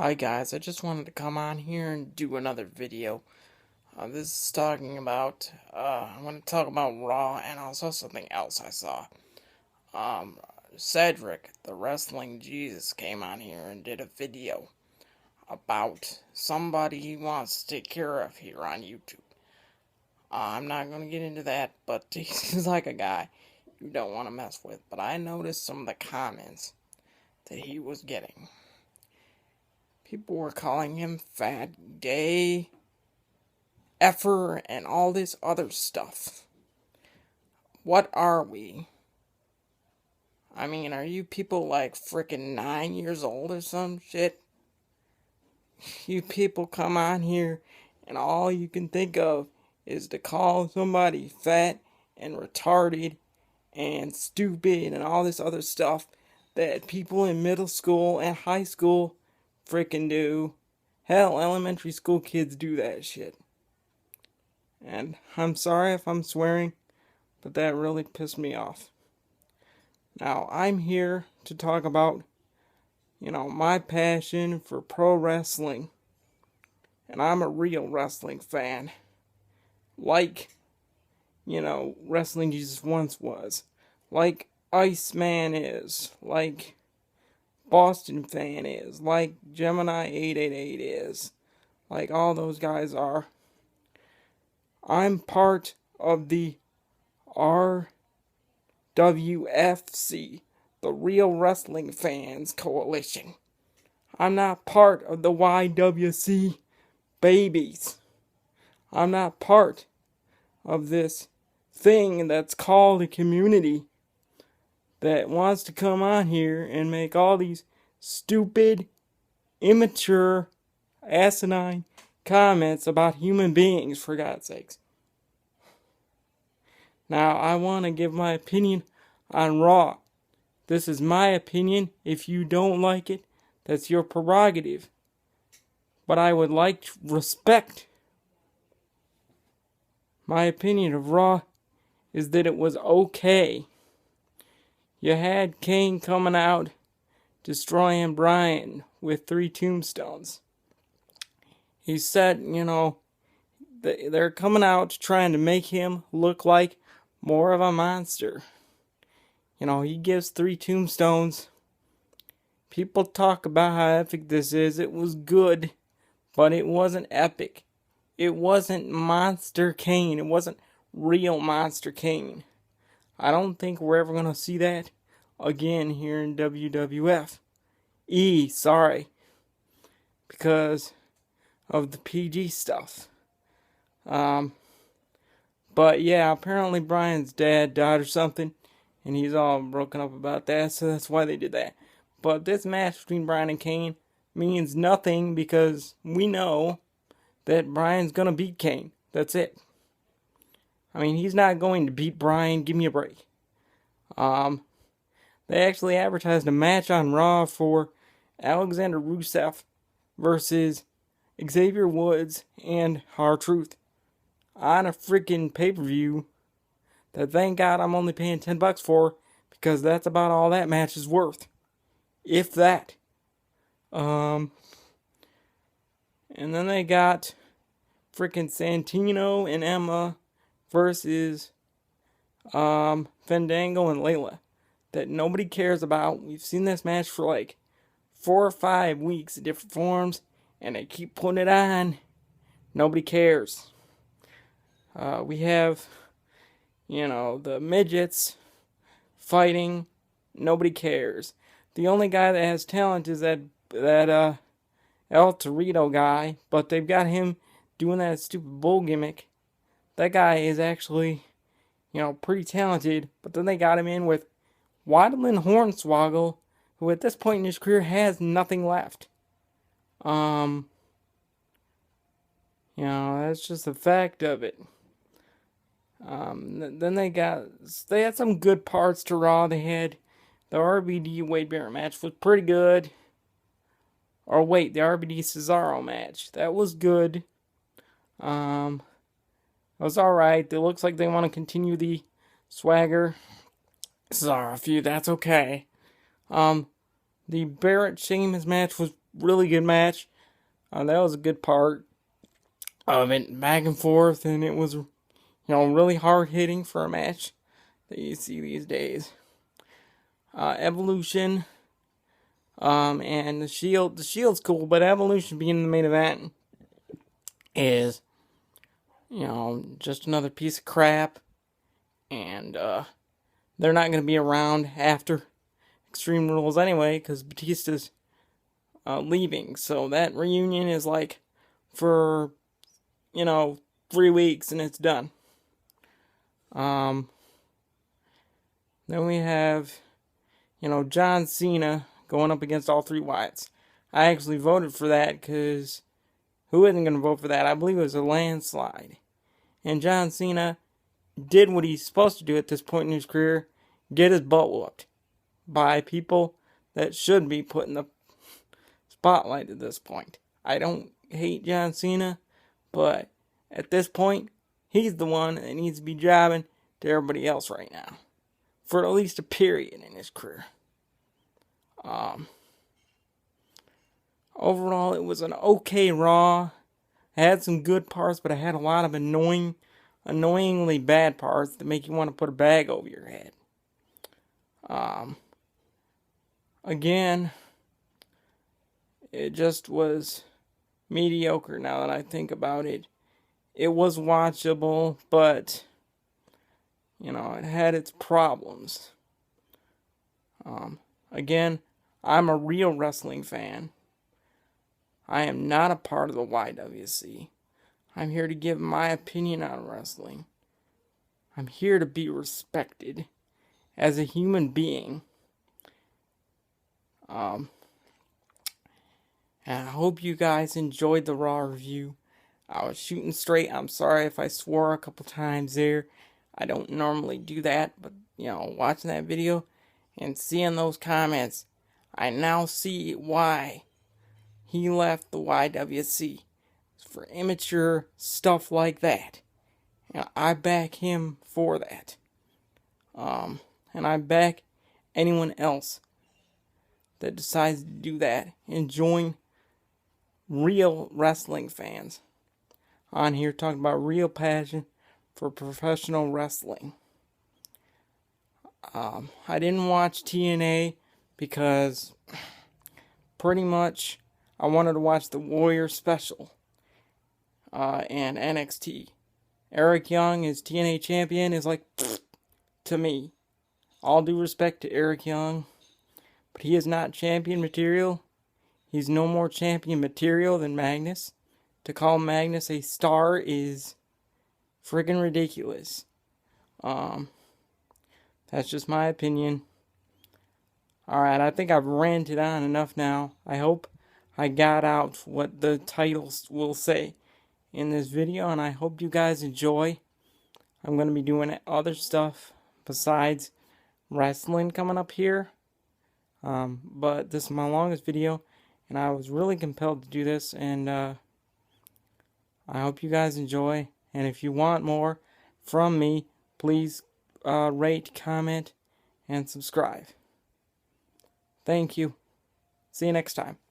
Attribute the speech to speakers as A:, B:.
A: Hi guys, I just wanted to come on here and do another video. This is talking about, I'm going to talk about Raw and also something else I saw. Um, Cedric, the Wrestling Jesus, came on here and did a video about somebody he wants to take care of here on YouTube. I'm not going to get into that, but he's like a guy you don't want to mess with. But I noticed some of the comments that he was getting. People were calling him fat, gay, effer, and all this other stuff. What are we? I mean, are you people like frickin' 9 years old or some shit? You people come on here and all you can think of is to call somebody fat and retarded and stupid and all this other stuff that people in middle school and high school frickin' do. Hell, elementary school kids do that shit. And I'm sorry if I'm swearing, but that really pissed me off. Now, I'm here to talk about, my passion for pro wrestling. And I'm a real wrestling fan. Like, Wrestling Jesus once was. Like Iceman is. Like Boston Fan is. Like Gemini 888 is. Like all those guys are. I'm part of the RWFC, the Real Wrestling Fans Coalition. I'm not part of the YWC babies. I'm not part of this thing that's called a community that wants to come on here and make all these stupid, immature, asinine comments about human beings, for God's sakes. Now, I want to give my opinion on Raw. This is my opinion. If you don't like it, that's your prerogative. But I would like to respect. My opinion of Raw is that it was okay. You had Kane coming out, destroying Bryan with 3 tombstones. He said, they're coming out trying to make him look like more of a monster. He gives 3 tombstones. People talk about how epic this is. It was good, but it wasn't epic. It wasn't Monster Kane. It wasn't real Monster Kane. I don't think we're ever going to see that again here in WWF. Sorry. Because of the PG stuff. But yeah, apparently Brian's dad died or something, and he's all broken up about that, so that's why they did that. But this match between Brian and Kane means nothing because we know that Brian's gonna beat Kane. That's it. I mean, he's not going to beat Brian. Give me a break. They actually advertised a match on Raw for Alexander Rusev versus Xavier Woods and R-Truth on a freaking pay-per-view that, thank God, I'm only paying $10 for, because that's about all that match is worth, if that. And then they got freaking Santino and Emma versus Fandango and Layla that nobody cares about. We've seen this match for like 4 or 5 weeks in different forms, and they keep putting it on. Nobody cares. We have, the midgets fighting. Nobody cares. The only guy that has talent is that El Torito guy, but they've got him doing that stupid bull gimmick. That guy is actually, pretty talented, but then they got him in with Waddlin Hornswoggle, who at this point in his career has nothing left. That's just a fact of it. Then they had some good parts to Raw. They had the RBD Wade Barrett match was pretty good. Or wait, the RBD Cesaro match. That was good. It was alright. It looks like they want to continue the Swagger Cesaro feud. That's okay. The Barrett Sheamus match was really good match. That was a good part of it, back and forth, and it was, really hard hitting for a match that you see these days. Evolution, and the Shield. The Shield's cool, but Evolution being in the main event is, just another piece of crap, and they're not going to be around after Extreme Rules anyway, because Batista's leaving. So that reunion is like for, 3 weeks and it's done. Then we have, John Cena going up against all three Wyatts. I actually voted for that because who isn't going to vote for that? I believe it was a landslide. And John Cena did what he's supposed to do at this point in his career, get his butt whooped by people that should be put in the spotlight at this point. I don't hate John Cena, but at this point, he's the one that needs to be jobbing to everybody else right now, for at least a period in his career. Overall, it was an okay Raw. I had some good parts, but I had a lot of annoyingly bad parts that make you want to put a bag over your head. Again, it just was mediocre now that I think about it. It was watchable, but, it had its problems. Again, I'm a real wrestling fan. I am not a part of the YWC. I'm here to give my opinion on wrestling. I'm here to be respected as a human being. And I hope you guys enjoyed the Raw review. I was shooting straight. I'm sorry if I swore a couple times there. I don't normally do that, but, watching that video and seeing those comments, I now see why he left the YWC. It's for immature stuff like that. And I back him for that. And I back anyone else that decides to do that and join real wrestling fans on here talking about real passion for professional wrestling. I didn't watch TNA because pretty much I wanted to watch the Warrior Special and NXT. Eric Young as TNA champion is like, to me. All due respect to Eric Young, but he is not champion material. He's no more champion material than Magnus. To call Magnus a star is friggin' ridiculous. That's just my opinion. Alright, I think I've ranted on enough now. I hope I got out what the titles will say in this video, and I hope you guys enjoy. I'm going to be doing other stuff besides wrestling coming up here. But this is my longest video, and I was really compelled to do this, and I hope you guys enjoy. And if you want more from me, please rate, comment, and subscribe. Thank you. See you next time.